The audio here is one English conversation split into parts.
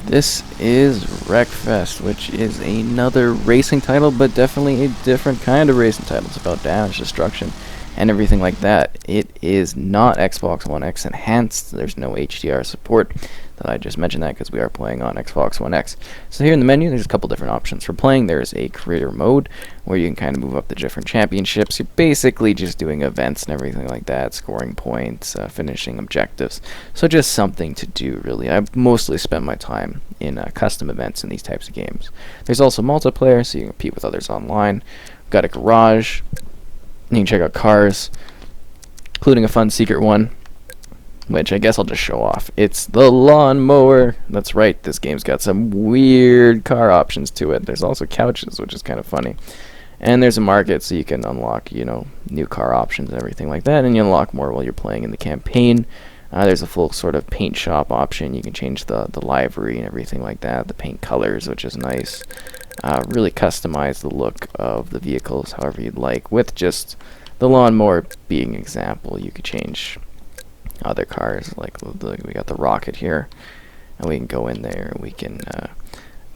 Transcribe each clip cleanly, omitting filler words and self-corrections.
This is Wreckfest, which is another racing title, but definitely a different kind of racing title. It's about damage, destruction, and everything like that. It is not Xbox One X enhanced. There's no HDR support. I just mentioned that because we are playing on Xbox One X. So here in the menu, there's a couple different options for playing. There's a career mode where you can kind of move up the different championships. You're basically just doing events and everything like that, scoring points, finishing objectives. So just something to do, really. I've mostly spent my time in custom events in these types of games. There's also multiplayer, so you can compete with others online. We've got a garage. You can check out cars, including a fun secret one, which I guess I'll just show off. It's the lawn mower. That's right, this game's got some weird car options to it. There's also couches, which is kind of funny. And there's a market, so you can unlock, new car options and everything like that, and you unlock more while you're playing in the campaign. There's a full sort of paint shop option. You can change the livery and everything like that, the paint colors, which is nice. Really customize the look of the vehicles however you'd like. With just the lawnmower being an example, you could change other cars, like we got the rocket here, and we can go in there, we can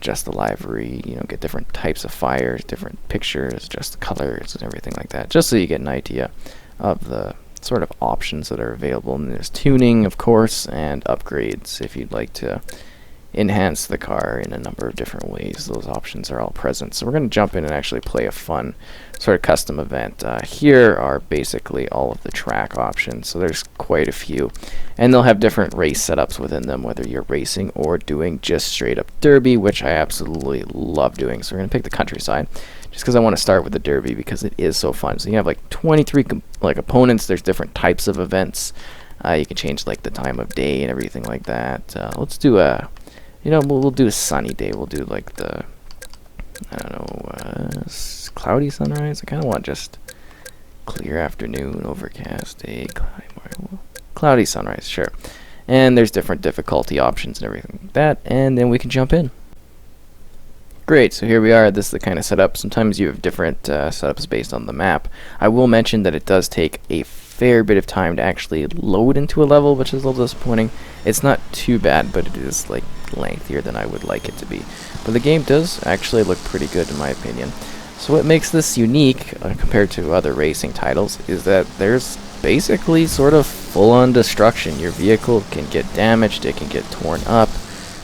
adjust the livery, get different types of fires, different pictures, adjust the colors and everything like that, just so you get an idea of the sort of options that are available. And there's tuning, of course, and upgrades if you'd like to enhance the car in a number of different ways. Those options are all present. So we're going to jump in and actually play a fun sort of custom event. Here are basically all of the track options. So there's quite a few, and they'll have different race setups within them, whether you're racing or doing just straight up derby, which I absolutely love doing. So we're going to pick the countryside just because I want to start with the derby because it is so fun. So you have like 23 opponents. There's different types of events. You can change like the time of day and everything like that. Let's do a we'll do a sunny day. We'll do like the, I don't know, cloudy sunrise. I kind of want just clear afternoon, overcast day, cloudy sunrise, sure. And there's different difficulty options and everything like that. And then we can jump in. Great, so here we are. This is the kind of setup. Sometimes you have different setups based on the map. I will mention that it does take a fair bit of time to actually load into a level, which is a little disappointing. It's not too bad, but it is like lengthier than I would like it to be. But the game does actually look pretty good in my opinion. So what makes this unique compared to other racing titles is that there's basically sort of full-on destruction. Your vehicle can get damaged, it can get torn up.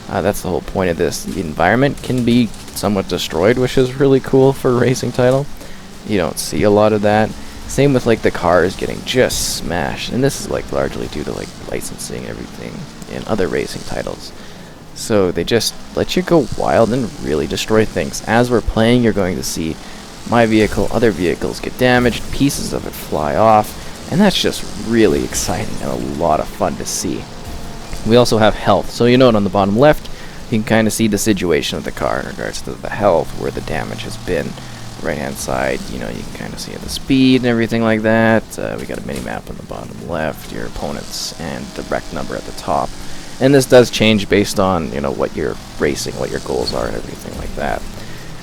That's the whole point of this. The environment can be somewhat destroyed, which is really cool for a racing title. You don't see a lot of that. Same with like the cars getting just smashed, and this is like largely due to like licensing and everything in other racing titles. So they just let you go wild and really destroy things. As we're playing, you're going to see my vehicle, other vehicles get damaged, pieces of it fly off, and that's just really exciting and a lot of fun to see. We also have health, so on the bottom left, you can kind of see the situation of the car in regards to the health, where the damage has been. Right hand side, you can kind of see the speed and everything like that. We got a mini map on the bottom left, your opponents, and the wreck number at the top. And this does change based on what you're racing, what your goals are, and everything like that.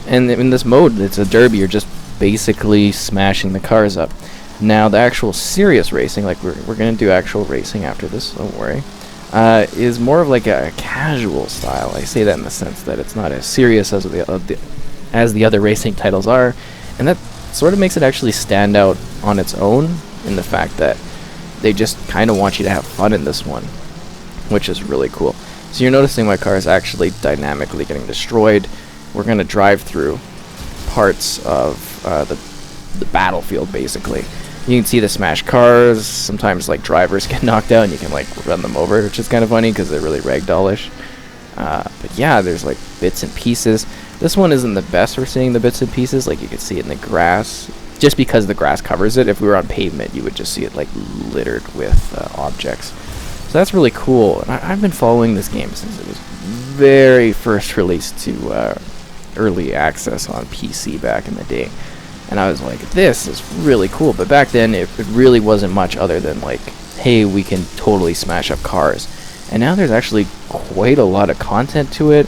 And in this mode, it's a derby. You're just basically smashing the cars up. Now the actual serious racing, like we're gonna do actual racing after this, don't worry, is more of like a casual style. I say that in the sense that it's not as serious as the other racing titles are, and that sort of makes it actually stand out on its own in the fact that they just kind of want you to have fun in this one, which is really cool. So you're noticing my car is actually dynamically getting destroyed. We're going to drive through parts of the battlefield, basically. You can see the smashed cars. Sometimes like drivers get knocked out and you can like run them over, which is kind of funny because they're really ragdollish. But yeah, there's like bits and pieces. This one isn't the best for seeing the bits and pieces. Like you can see it in the grass, just because the grass covers it. If we were on pavement, you would just see it like littered with objects. So that's really cool. And I've been following this game since it was very first released to early access on PC back in the day. And I was like, this is really cool. But back then, it really wasn't much other than like, hey, we can totally smash up cars. And now there's actually quite a lot of content to it.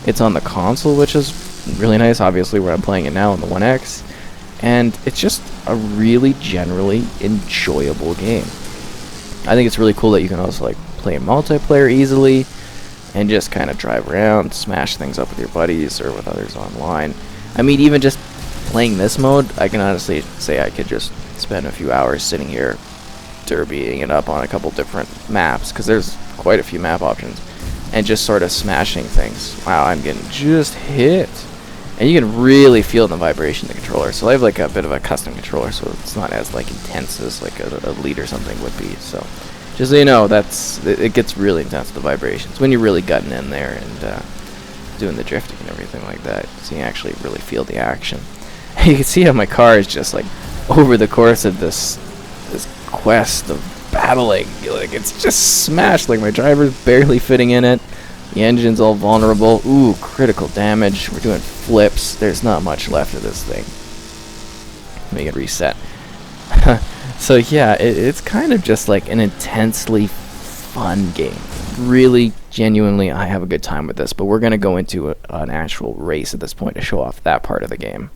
It's on the console, which is really nice, obviously, where I'm playing it now on the One X. And it's just a really generally enjoyable game. I think it's really cool that you can also like play multiplayer easily. and just kind of drive around, smash things up with your buddies or with others online. I mean, even just playing this mode, I can honestly say I could just spend a few hours sitting here derbying it up on a couple different maps, because there's quite a few map options, and just sort of smashing things. Wow, I'm getting just hit. And you can really feel the vibration of the controller. So I have like a bit of a custom controller, so it's not as like intense as like a lead or something would be. So just so you know, it gets really intense, the vibrations, when you're really gutting in there and doing the drifting and everything like that. So you actually really feel the action. You can see how my car is just like, over the course of this quest of battling, like it's just smashed. Like my driver's barely fitting in it. The engine's all vulnerable. Ooh, critical damage. We're doing flips. There's not much left of this thing. Let me get reset. So yeah, it's kind of just like an intensely fun game. Really, genuinely, I have a good time with this. But we're going to go into an actual race at this point to show off that part of the game.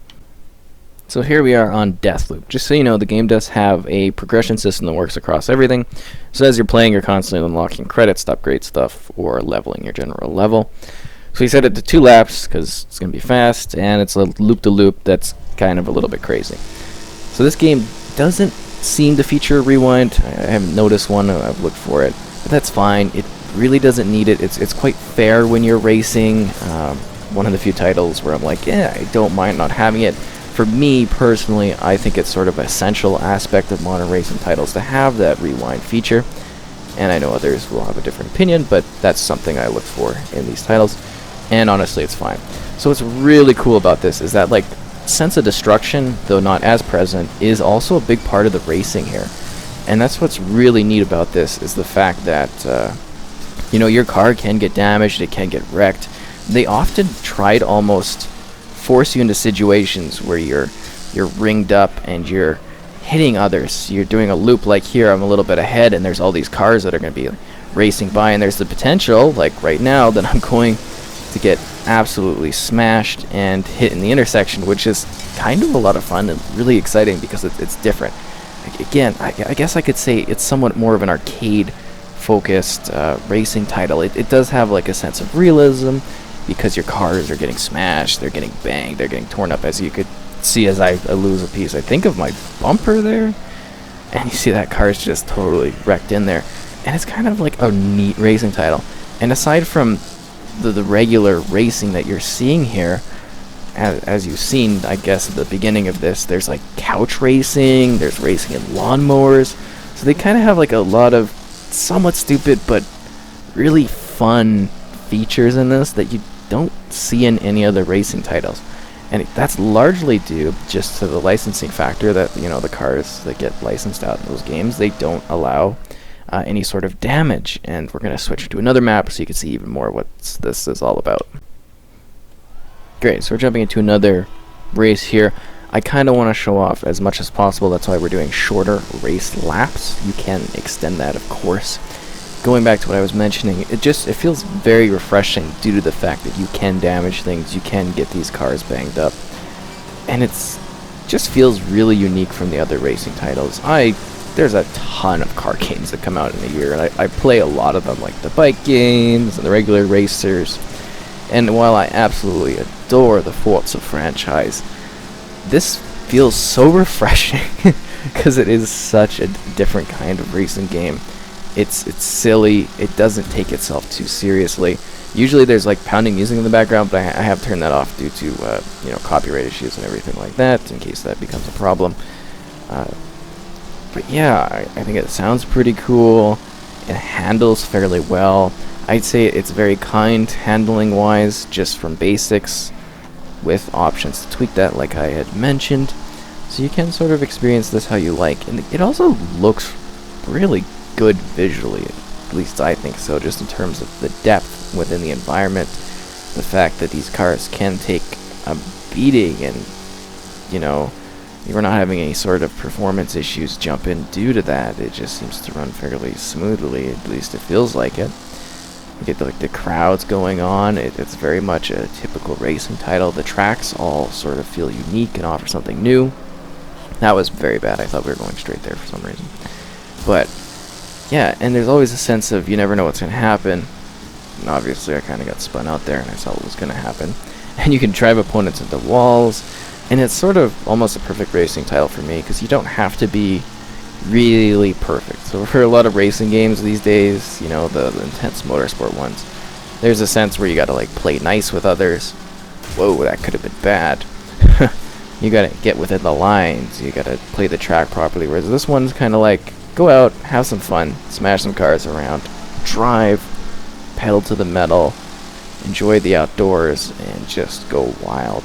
So here we are on Deathloop. Just so you know, the game does have a progression system that works across everything. So as you're playing, you're constantly unlocking credits to upgrade stuff or leveling your general level. So we set it to 2 laps because it's going to be fast, and it's a loop-to-loop that's kind of a little bit crazy. So this game doesn't seem to feature a rewind. I haven't noticed one. I've looked for it, but that's fine. It really doesn't need it. It's quite fair when you're racing. One of the few titles where I'm like, yeah, I don't mind not having it. For me, personally, I think it's sort of an essential aspect of modern racing titles to have that rewind feature. And I know others will have a different opinion, but that's something I look for in these titles. And honestly, it's fine. So what's really cool about this is that, like, sense of destruction, though not as present, is also a big part of the racing here. And that's what's really neat about this, is the fact that, you know, your car can get damaged, it can get wrecked. They often try to almost force you into situations where you're ringed up and you're hitting others. You're doing a loop like here. I'm a little bit ahead, and there's all these cars that are going to be racing by, and there's the potential, like right now, that I'm going to get absolutely smashed and hit in the intersection, which is kind of a lot of fun and really exciting because it's different. Again, I guess I could say it's somewhat more of an arcade-focused racing title. It does have like a sense of realism, because your cars are getting smashed, they're getting banged, they're getting torn up, as you could see as I lose a piece, I think, of my bumper there. And you see that car is just totally wrecked in there. And it's kind of like a neat racing title. And aside from the regular racing that you're seeing here, as you've seen, I guess, at the beginning of this, there's like couch racing, there's racing in lawnmowers. So they kind of have like a lot of somewhat stupid but really fun features in this that you don't see in any other racing titles, and that's largely due just to the licensing factor that, you know, the cars that get licensed out in those games, they don't allow any sort of damage. And we're going to switch to another map so you can see even more what this is all about. Great, so we're jumping into another race here. I kind of want to show off as much as possible. That's why we're doing shorter race laps. You can extend that, of course. Going back to what I was mentioning, it feels very refreshing due to the fact that you can damage things, you can get these cars banged up, and just feels really unique from the other racing titles. There's a ton of car games that come out in a year, and I play a lot of them, like the bike games and the regular racers. And while I absolutely adore the Forza franchise, this feels so refreshing because it is such a different kind of racing game. It's silly. It doesn't take itself too seriously. Usually there's like pounding music in the background, but I have turned that off due to you know, copyright issues and everything like that, in case that becomes a problem. But yeah, I think it sounds pretty cool. It handles fairly well. I'd say it's very kind handling wise, just from basics, with options to tweak that, like I had mentioned. So you can sort of experience this how you like, and it also looks really good visually, at least I think so, just in terms of the depth within the environment, the fact that these cars can take a beating, and, you know, you're not having any sort of performance issues jump in due to that. It just seems to run fairly smoothly, at least it feels like it. You get like the crowds going on. It's very much a typical racing title. The tracks all sort of feel unique and offer something new. That was very bad. I thought we were going straight there for some reason. But yeah, and there's always a sense of you never know what's going to happen. and obviously I kind of got spun out there, and I saw what was going to happen. And you can drive opponents into walls, and it's sort of almost a perfect racing title for me, because you don't have to be really perfect. So for a lot of racing games these days, you know, the intense motorsport ones, there's a sense where you got to like play nice with others. Whoa, that could have been bad. You got to get within the lines, you got to play the track properly, whereas this one's kind of like, go out, have some fun, smash some cars around, drive, pedal to the metal, enjoy the outdoors, and just go wild.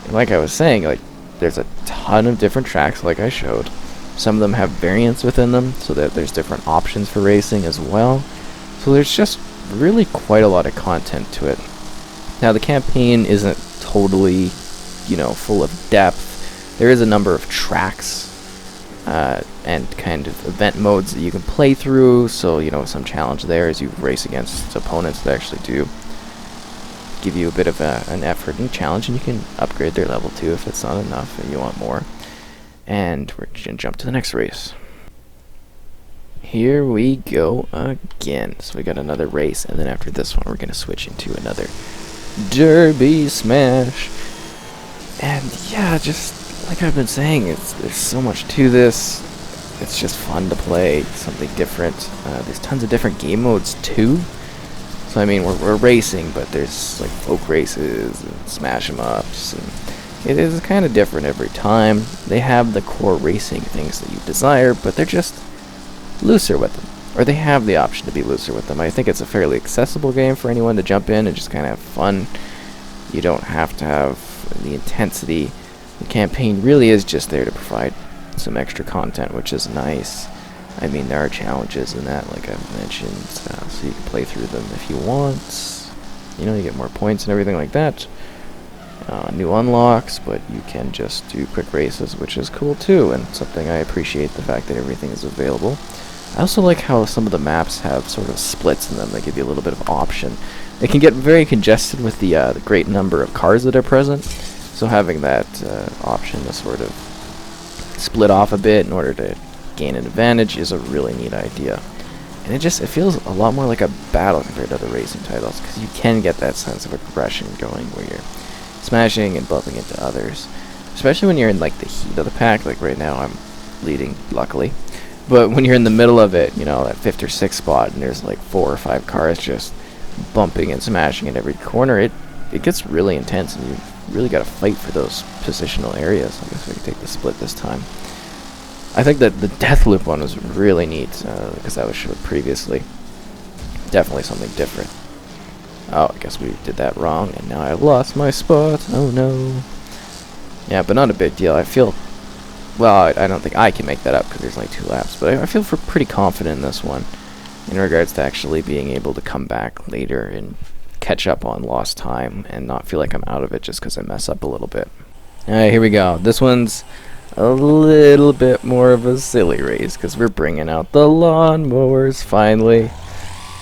And like I was saying, like, there's a ton of different tracks like I showed. Some of them have variants within them, so that there's different options for racing as well. So there's just really quite a lot of content to it. Now, the campaign isn't totally, you know, full of depth. There is a number of tracks and kind of event modes that you can play through, so, you know, some challenge there as you race against opponents that actually do give you a bit of an effort and challenge, and you can upgrade their level too if it's not enough and you want more. And we're going to jump to the next race. Here we go again. So we got another race, and then after this one we're going to switch into another Derby Smash. And yeah, just like I've been saying, there's so much to this. It's just fun to play, something different. There's tons of different game modes too. So I mean, we're racing, but there's like folk races and smash 'em ups, and it is kind of different every time. They have the core racing things that you desire, but they're just looser with them, or they have the option to be looser with them. I think it's a fairly accessible game for anyone to jump in and just kind of have fun. You don't have to have the intensity. The campaign really is just there to provide some extra content, which is nice. I mean, there are challenges in that, like I've mentioned, so you can play through them if you want. You know, you get more points and everything like that. New unlocks, but you can just do quick races, which is cool too, and something I appreciate, the fact that everything is available. I also like how some of the maps have sort of splits in them that give you a little bit of option. It can get very congested with the great number of cars that are present, so having that option to sort of split off a bit in order to gain an advantage is a really neat idea. And it feels a lot more like a battle compared to other racing titles, because you can get that sense of aggression going where you're smashing and bumping into others, especially when you're in like the heat of the pack. Like right now I'm leading, luckily, but when you're in the middle of it, you know, that 5th or 6th spot, and there's like 4 or 5 cars just bumping and smashing in every corner, it gets really intense, and you really got to fight for those positional areas. I guess we can take the split this time. I think that the death loop one was really neat, because that was showed previously. Definitely something different. Oh, I guess we did that wrong, and now I've lost my spot. Oh no. Yeah, but not a big deal. I feel, well, I don't think I can make that up because there's like 2 laps, but I feel pretty confident in this one in regards to actually being able to come back later and catch up on lost time and not feel like I'm out of it just because I mess up a little bit. Alright, here we go. This one's a little bit more of a silly race because we're bringing out the lawn mowers finally,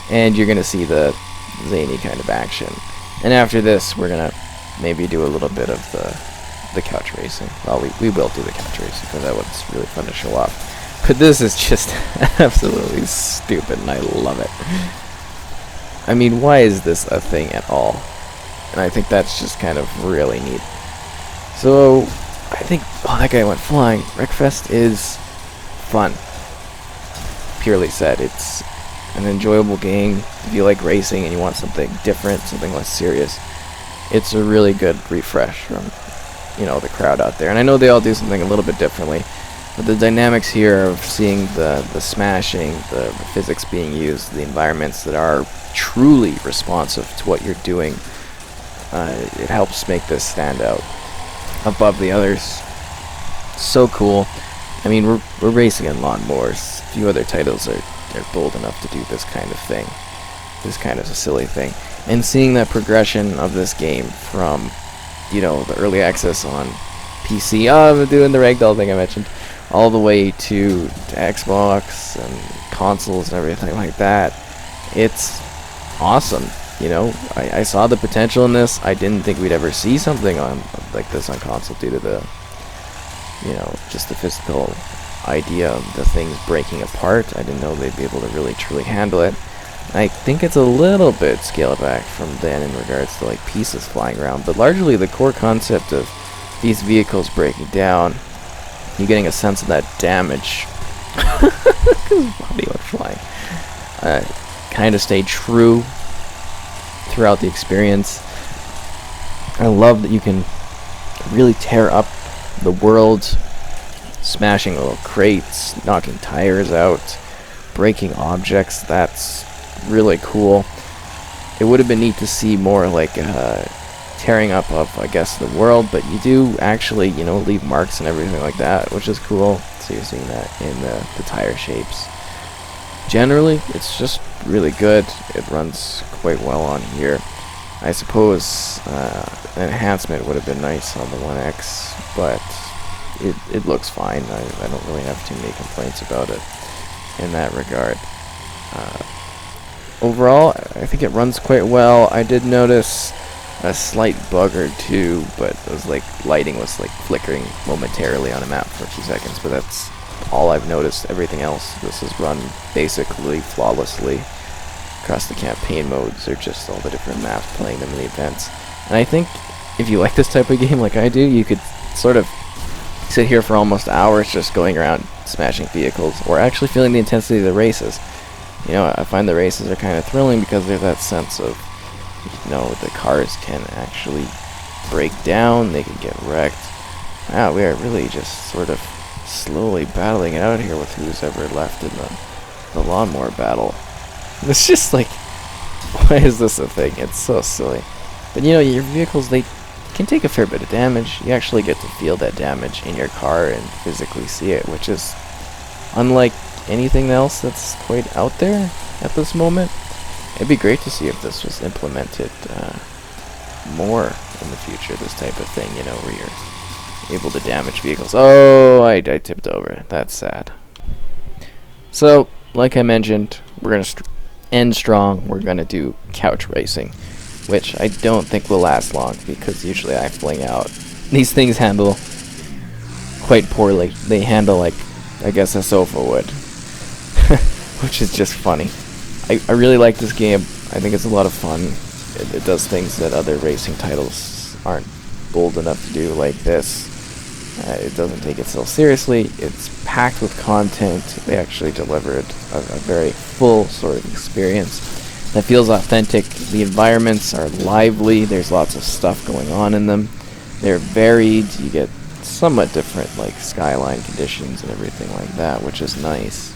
and you're gonna see the zany kind of action. And after this, we're gonna maybe do a little bit of the couch racing. Well, we will do the couch racing because that one's really fun to show off. But this is just absolutely stupid, and I love it. I mean, why is this a thing at all? And I think that's just kind of really neat. So, I think, oh, that guy went flying. Wreckfest is fun. Purely said, it's an enjoyable game. If you like racing and you want something different, something less serious, it's a really good refresh from, you know, the crowd out there. And I know they all do something a little bit differently, but the dynamics here of seeing the smashing, the physics being used, the environments that are truly responsive to what you're doing, it helps make this stand out above the others. So cool. I mean, we're racing in lawnmowers. A few other titles are bold enough to do this kind of thing. This kind of a silly thing. And seeing that progression of this game from, you know, the early access on PC, I'm doing the ragdoll thing I mentioned, all the way to Xbox and consoles and everything like that. It's awesome. You know, I saw the potential in this. I didn't think we'd ever see something on like this on console due to the, you know, just the physical idea of the things breaking apart. I didn't know they'd be able to really truly handle it. I think it's a little bit scaled back from then in regards to like pieces flying around, but largely the core concept of these vehicles breaking down, you're getting a sense of that damage. Body went flying. Kind of stayed true throughout the experience. I love that you can really tear up the world, smashing little crates, knocking tires out, breaking objects. That's really cool. It would have been neat to see more like tearing up of, I guess, the world, but you do actually, you know, leave marks and everything like that, which is cool. So you're seeing that in the tire shapes. Generally, it's just really good. It runs quite well on here. I suppose an enhancement would have been nice on the One X, but it looks fine. I don't really have too many complaints about it in that regard. Overall, I think it runs quite well. I did notice a slight bug or two, but it was like lighting was like flickering momentarily on a map for a few seconds, but that's all I've noticed. Everything else, this is run basically flawlessly across the campaign modes, or just all the different maps, playing them in the events. And I think if you like this type of game like I do, you could sort of sit here for almost hours just going around smashing vehicles, or actually feeling the intensity of the races. You know, I find the races are kind of thrilling because there's that sense of, you know, the cars can actually break down, they can get wrecked. Wow, we are really just sort of slowly battling it out here with who's ever left in the lawnmower battle. It's just like, why is this a thing? It's so silly. But you know, your vehicles, they can take a fair bit of damage. You actually get to feel that damage in your car and physically see it, which is unlike anything else that's quite out there at this moment. It'd be great to see if this was implemented more in the future, this type of thing, you know, where you're able to damage vehicles. Oh, I tipped over. That's sad. So, like I mentioned, we're going to end strong. We're going to do couch racing, which I don't think will last long, because usually I fling out. These things handle quite poorly. They handle like, I guess, a sofa would, which is just funny. I really like this game. I think it's a lot of fun. It does things that other racing titles aren't bold enough to do, like this. It doesn't take itself seriously. It's packed with content. They actually delivered a very full sort of experience that feels authentic. The environments are lively. There's lots of stuff going on in them. They're varied. You get somewhat different, like, skyline conditions and everything like that, which is nice.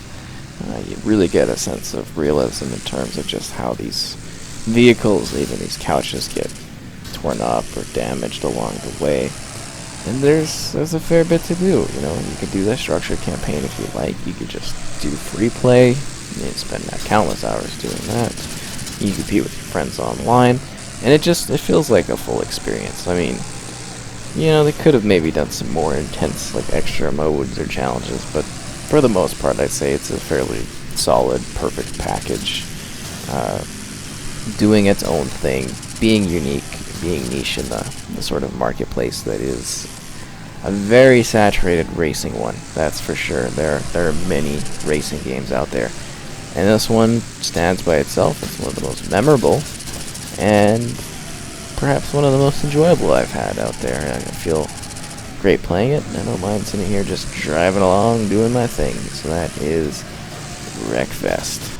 You really get a sense of realism in terms of just how these vehicles, even these couches, get torn up or damaged along the way. And there's a fair bit to do. You know, you could do the structured campaign if you like. You could just do free play. You can spend countless hours doing that. You can compete with your friends online, and it feels like a full experience. I mean, you know, they could have maybe done some more intense, like, extra modes or challenges, but for the most part, I'd say it's a fairly solid, perfect package. Doing its own thing, being unique, being niche in the sort of marketplace that is a very saturated racing one, that's for sure. There are many racing games out there, and this one stands by itself. It's one of the most memorable, and perhaps one of the most enjoyable I've had out there. I feel great playing it. I don't mind sitting here just driving along, doing my thing. So that is Wreckfest.